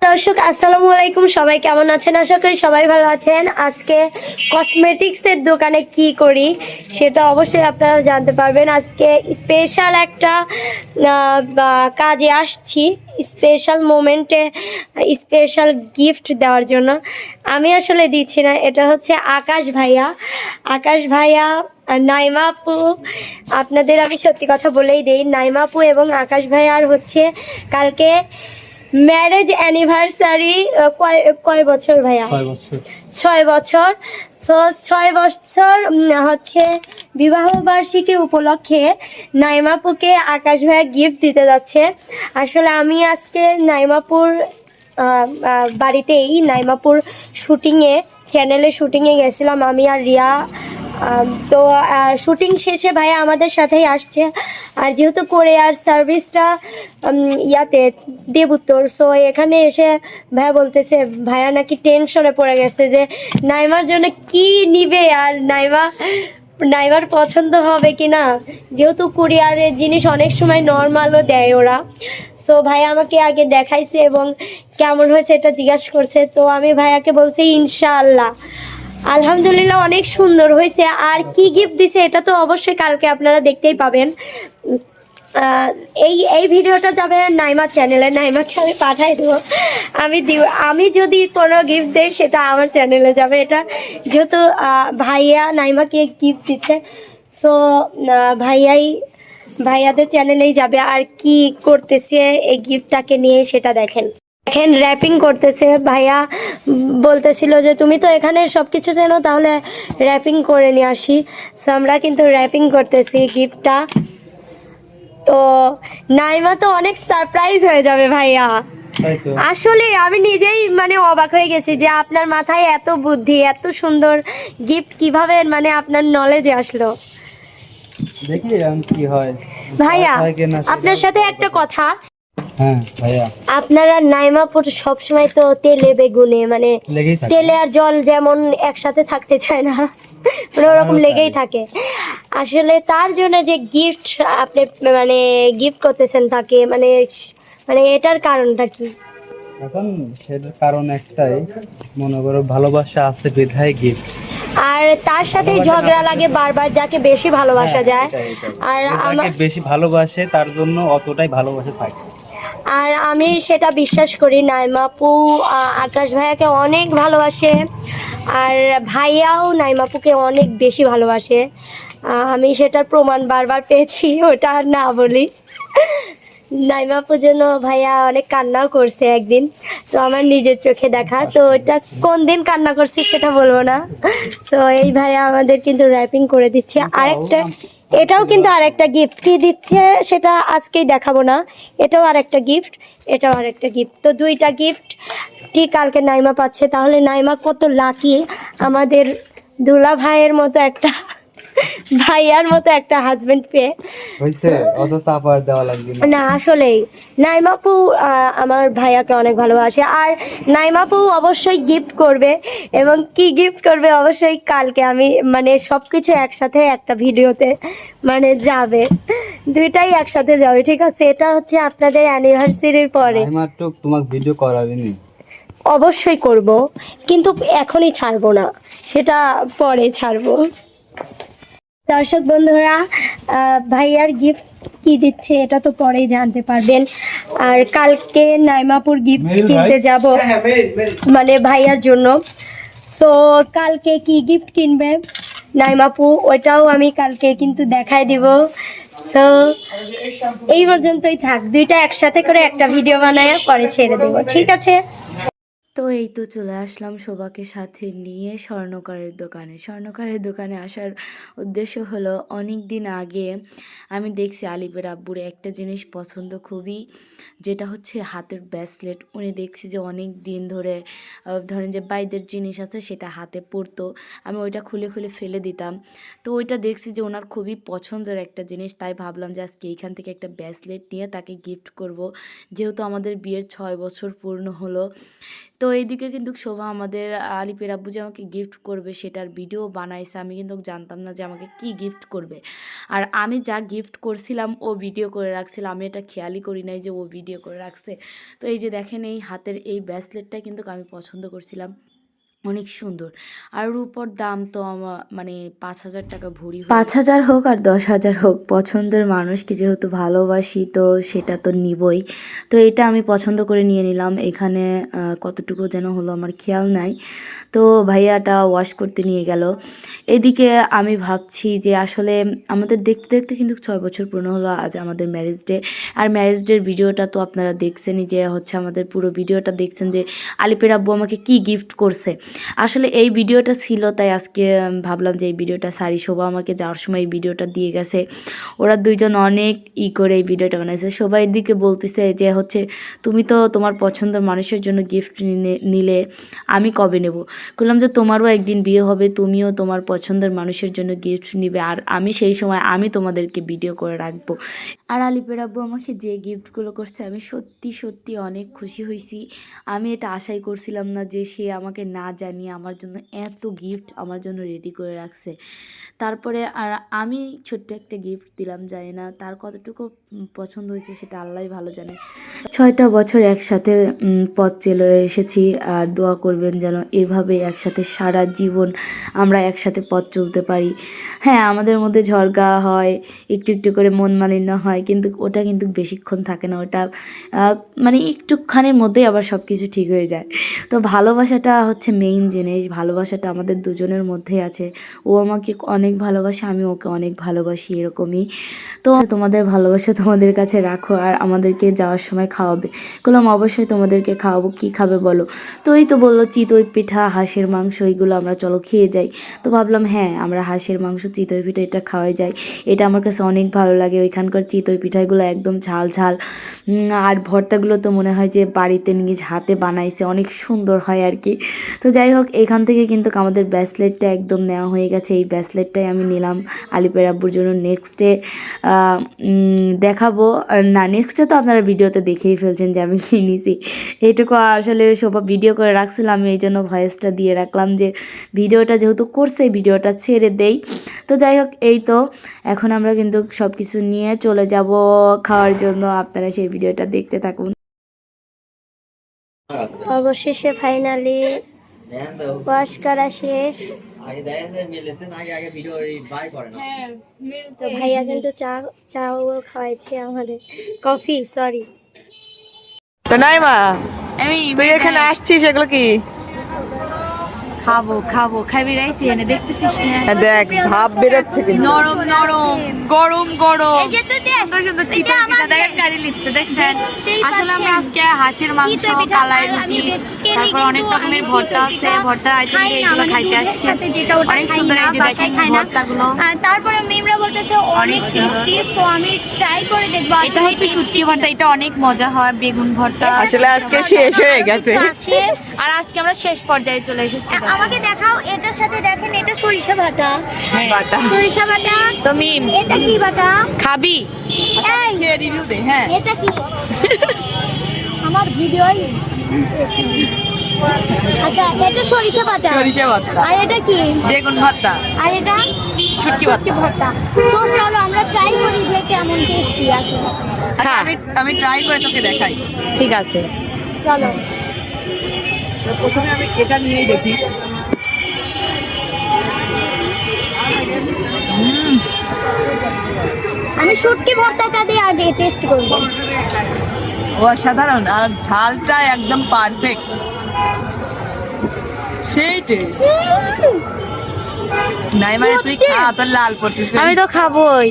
দর্শক আসসালামু আলাইকুম, সবাই কেমন আছেন? আশা করি সবাই ভালো আছেন। আজকে কসমেটিক্সের দোকানে কি করি সেটা অবশ্যই আপনারা জানতে পারবেন। আজকে স্পেশাল একটা কাজে আসছি, স্পেশাল মোমেন্টে স্পেশাল গিফট দেওয়ার জন্য। আমি আসলে দিচ্ছি না, এটা হচ্ছে আকাশ ভাইয়া নাইমা আপু। আপনাদের আমি সত্যি কথা বলেই দেই, নাইমা আপু এবং আকাশ ভাইয়ার হচ্ছে কালকে ম্যারেজ অ্যানিভার্সারি। কয় কয় বছর ভাইয়া? 6 বছর। 6 বছর। তো 6 বছর হচ্ছে বিবাহ বার্ষিকী উপলক্ষে নাইমাপুকে আকাশ ভাইয়া গিফট দিতে যাচ্ছে। আসলে আমি আজকে নাইমাপুর বাড়িতেই নাইমাপুর চ্যানেলে শুটিংয়ে গেছিলাম আমি আর রিয়া। তো শুটিং শেষে ভাইয়া আমাদের সাথেই আসছে। আর যেহেতু কোরিয়ার সার্ভিসটা ইয়াতে দেবুত্তর, সো এখানে এসে ভাইয়া বলতেছে ভাইয়া নাকি টেনশনে পড়ে গেছে যে নাইমার জন্য কি নিবে আর নাইমার পছন্দ হবে কি না, যেহেতু কুরিয়ারের জিনিস অনেক সময় নর্মালও দেয় ওরা। সো ভাইয়া আমাকে আগে দেখাইছে এবং কেমন হয়েছে এটা জিজ্ঞাসা করছে। তো আমি ভাইয়াকে বলছি ইনশাআল্লাহ, আলহামদুলিল্লাহ অনেক সুন্দর হয়েছে। আর কি গিফট দিছে এটা তো অবশ্যই কালকে আপনারা দেখতেই পাবেন। এই ভিডিওটা যাবে নাইমা চ্যানেলে, নাইমাকে আমি পাঠাই দেবো। আমি যদি কোনো গিফট দেই সেটা আমার চ্যানেলে যাবে। এটা যেহেতু ভাইয়া নাইমাকে গিফট দিচ্ছে, সো ভাইয়াদের চ্যানেলেই যাবে। আর কি করতেছে এই গিফটটাকে নিয়ে সেটা দেখেন র্যাপিং করতেছে ভাইয়া। বলতেছিল যে তুমি তো এখানে সব কিছু জানো, তাহলে র্যাপিং করে নিয়ে আসি। সো আমরা কিন্তু র্যাপিং করতেছি গিফটটা। তো নাইমা তো অনেক সারপ্রাইজ হয়ে যাবে ভাইয়া। আসলে আমি নিজেই মানে অবাক হয়ে গেছি যে আপনার মাথায় এত বুদ্ধি, এত সুন্দর গিফট কিভাবে মানে আপনার নলেজে আসলো। দেখি এখন কি হয় ভাইয়া আপনার সাথে একটা কথা, হ্যাঁ ভাইয়া, আপনারা নাইমাপুর সবসময় তো তেলে বেগুনে মানে তেলে আর জল যেমন একসাথে থাকতে চায় না, মানে ওরকম লেগেই থাকে। আসলে তার জন্য যে গিফট আপনি মানে গিফট করতেছেন তাকে, মানে মানে এটার কারণটা কি? এখন সেটার কারণ একটাই, মনে করো ভালোবাসা আছে বিধায় গিফট। আর তার সাথে ঝগড়া লাগে বারবার, যাকে বেশি ভালোবাসা যায়। আর আমার বেশি ভালোবাসে তার জন্য অতটাই ভালোবাসা থাকে। আর আমি সেটা বিশ্বাস করি, নাইমাপু আকাশ ভাইয়াকে অনেক ভালোবাসে, আর ভাইয়াও নাইমাপুকে অনেক বেশি ভালোবাসে। আমি সেটার প্রমাণ বারবার পেয়েছি, ওটা আর না বলি। নাইমাপুর জন্য ভাইয়া অনেক কান্নাও করছে একদিন, তো আমার নিজের চোখে দেখা। তো ওটা কোন দিন কান্না করছি সেটা বলবো না। তো এই ভাইয়া আমাদের কিন্তু র্যাপিং করে দিচ্ছে। এটাও কিন্তু আরেকটা গিফট কি দিচ্ছে সেটা আজকেই দেখাবো না। এটাও আরেকটা গিফট, তো দুইটা গিফট ঠিক কালকে নাইমা পাচ্ছে। তাহলে নাইমা কত লাকি, আমাদের দুলা ভাইয়ের মতো একটা ভাইয়ার মতো একটা হাজবেন্ড পেয়ে। হইছে, অত চাপ আর দেওয়া লাগবে না আসলেই নাইমাপু আমার ভাইয়াকে অনেক ভালোবাসে। আর নাইমাপু অবশ্যই গিফট করবে, এবং কি গিফট করবে অবশ্যই কালকে আমি মানে সব কিছু একসাথে একটা ভিডিওতে মানে যাবে, দুইটাই একসাথে যাবে, ঠিক আছে? এটা হচ্ছে আপনাদের অ্যানিভার্সারির পরে। আমার তো তোমাকে ভিডিও করাবেনি। অবশ্যই করব, কিন্তু এখনই ছাড়বো না, সেটা পরে ছাড়বো। দর্শক বন্ধুরা, ভাইয়ার গিফট কি দিচ্ছে এটা তো পরেই জানতে পারবেন। আর কালকে নাইমাপুর গিফট কিনতে যাব মানে ভাইয়ার জন্য। সো কালকে কি গিফট কিনবে নাইমাপু ওইটাও আমি কালকে কিন্তু দেখায় দিব। সো এই পর্যন্তই থাক, দুইটা একসাথে করে একটা ভিডিও বানায় পরে ছেড়ে দেবো, ঠিক আছে? তো এই তো চলে আসলাম শোভাকে সাথে নিয়ে স্বর্ণকারের দোকানে আসার উদ্দেশ্য হলো, অনেক দিন আগে আমি দেখছি আলিপের আব্বুর একটা জিনিস পছন্দ খুবই, যেটা হচ্ছে হাতের ব্রেসলেট। উনি দেখছি যে অনেক দিন ধরে ধরেন যে বাইদের জিনিস আছে সেটা হাতে পরতো, আমি ওইটা খুলে খুলে ফেলে দিতাম। তো ওইটা দেখছি যে ওনার খুবই পছন্দের একটা জিনিস, তাই ভাবলাম যে আজকে এইখান থেকে একটা ব্রেসলেট নিয়ে তাকে গিফট করব, যেহেতু আমাদের বিয়ের 6 বছর পূর্ণ হলো। তো তো এইদিকে কিন্তু শোভা আমাদের আলিপের আব্বু যে আমাকে গিফট করবে সেটার ভিডিও বানাইছে। আমি কিন্তু জানতাম না যে আমাকে কি গিফট করবে, আর আমি যা গিফট করছিলাম ও ভিডিও করে রাখছিল, আমি এটা খেয়ালই করি নাই যে ও ভিডিও করে রাখছে। তো এই যে দেখেন এই হাতের এই ব্রেসলেটটা কিন্তু আমি পছন্দ করছিলাম, অনেক সুন্দর। আর রূপোর দাম তো আমার মানে 5,000 টাকা ভরি, 5,000 হোক আর 10,000 হোক, পছন্দের মানুষকে যেহেতু ভালোবাসি তো সেটা তো নিবই। তো এটা আমি পছন্দ করে নিয়ে নিলাম। এখানে কতটুকু যেন হলো আমার খেয়াল নাই। তো ভাইয়াটা ওয়াশ করতে নিয়ে গেল। এদিকে আমি ভাবছি যে আসলে আমাদের দেখতে দেখতে কিন্তু 6 বছর পূর্ণ হলো আজ আমাদের ম্যারেজ ডে। আর ম্যারেজ ডের ভিডিওটা তো আপনারা দেখছেনই, যে হচ্ছে আমাদের পুরো ভিডিওটা দেখছেন যে আলিপের আব্বু আমাকে কি গিফট করছে। আসলে এই ভিডিওটা ছিল, তাই আজকে ভাবলাম যে এই ভিডিওটা সারি। শোভা আমাকে যাওয়ার সময় এই ভিডিওটা দিয়ে গেছে। ওরা দুইজন অনেক করে এই ভিডিওটা বানাইছে। সবাই দিকে বলতেছে যে হচ্ছে তুমি তো তোমার পছন্দের মানুষের জন্য গিফট নিলে, আমি কবে নেব? বললাম যে তোমারও একদিন বিয়ে হবে, তুমিও তোমার পছন্দের মানুষের জন্য গিফট নিবে, আর আমি সেই সময় আমি তোমাদেরকে ভিডিও করে রাখবো। আর আলিপের আব্বু আমাকে যে গিফটগুলো করছে আমি সত্যি সত্যি অনেক খুশি হয়েছি। আমি এটা আশাই করছিলাম না যে সে আমাকে না জানিয়ে আমার জন্য এত গিফট আমার জন্য রেডি করে রাখছে। তারপরে আর আমি ছোট্ট একটা গিফট দিলাম, জানি না তার কতটুকু পছন্দ হয়েছে সেটা আল্লাহই ভালো জানে। 6টা বছর একসাথে পথ চলে এসেছি, আর দোয়া করবেন যেন এভাবে একসাথে সারা জীবন আমরা একসাথে পথ চলতে পারি। হ্যাঁ, আমাদের মধ্যে ঝগড়া হয়, একটু একটু করে মন মালিন্য হয়, কিন্তু ওটা কিন্তু বেশিক্ষণ থাকে না। ওটা মানে একটুখানির মধ্যেই আবার সব কিছু ঠিক হয়ে যায়। তো ভালোবাসাটা হচ্ছে মেইন জিনিস, ভালোবাসাটা আমাদের দুজনের মধ্যেই আছে। ও আমাকে অনেক ভালোবাসে, আমি ওকে অনেক ভালোবাসি, এরকমই। তো তোমাদের ভালোবাসা তোমাদের কাছে রাখো, আর আমাদেরকে যাওয়ার সময় খাওয়াবে। বললাম অবশ্যই তোমাদেরকে খাওয়াবো, কি খাবে বলো? তো এই তো বললো চিতই পিঠা, হাঁসের মাংস, এইগুলো আমরা চলো খেয়ে যাই। তো ভাবলাম হ্যাঁ, আমরা হাঁসের মাংস, চিতই পিঠা এটা খাওয়াই যায়। এটা আমার কাছে অনেক ভালো লাগে। ওইখানকার চিতই পিঠাগুলো একদম ঝাল ঝাল, আর ভর্তাগুলো তো মনে হয় যে বাড়িতে নিজ হাতে বানাইছে, অনেক সুন্দর হয় আর কি। তো যাই হোক, এখান থেকে কিন্তু আমাদের ব্রেসলেটটা একদম নেওয়া হয়ে গেছে। এই ব্রেসলেটটাই আমি নিলাম আলিপের আব্বুর জন্য। নেক্সটে দেখাবো না, নেক্সটে তো আপনারা ভিডিওতে দেখেই ফেলছেন যে আমি কী নিছি। এইটুকু আসলে সব ভিডিও করে রাখছিলাম, আমি এই জন্য ভয়েসটা দিয়ে রাখলাম যে ভিডিওটা যেহেতু করছে ভিডিওটা ছেড়ে দেই। তো যাই হোক, এই তো এখন আমরা কিন্তু সব কিছু নিয়ে চলে যাব খাওয়ার জন্য। আপনারা সেই ভিডিওটা দেখতে থাকুন। অবশেষে ফাইনালি ওয়াশ করা শেষ। তো ভাইয়া কিন্তু চাও খাওয়াইছে আমাদের, কফি সরি। তো নাই মা, তুই এখানে আসছিস এগুলো কি? খাবো খাবি রাইছি এনে দেখতেছিস না? দেখ ভাব বেরোচ্ছে কিন্তু। নরম নরম, গরম গরম, সুন্দর সুন্দর চিতই পিঠা দেখেন কারি লিখছে, দেখছেন? আসলে আমরা আজকে হাঁসের মাংস, কালাই রুটি, তারপর অনেক রকমের ভর্তা আছে, ভর্তা আইটেম দিয়ে এগুলো খাইতে আসছে। অনেক সুন্দর, এই যে দেখেন ভর্তাগুলো। তারপরে মিমরা বলতেছে অনেক টেস্টি, তো আমি ট্রাই করে দেখব। এটা হচ্ছে শুটকি ভর্তা, এটা অনেক মজা হয়। বেগুন ভর্তা আসলে আজকে শেষ হয়ে গেছে, আর আজকে আমরা শেষ পর্যায়ে চলে এসেছি। আমাকে দেখাও, এটার সাথে দেখেন এটা সরিষা বাটা, বাটা। সরিষা বাটা। তো মিম, এটা কি বাটা? খাবি? এই, খেয়ে রিভিউ দে। হ্যাঁ, এটা কি? আমার ভিডিওই। আচ্ছা, এটা সরিষা বাটা, সরিষা ভর্তা। আর এটা কি? বেগুন ভর্তা। আর এটা শুটকি ভর্তা। ভর্তা। সো চলো আমরা ট্রাই করি যে কেমন টেস্টি আসে। আচ্ছা, আমি ট্রাই করে তোকে দেখাই। ঠিক আছে, চলো। তো প্রথমে আমি এটা নিয়েই দেখি। আমি শুটকি ভর্তাটা দিয়ে আগে টেস্ট করব। অসাধারণ, আর ঝালটা একদম পারফেক্ট, সেই টেস্ট। নাই মানে তুই খা, তোর লাল পড়তেছে। আমি তো খাবোই।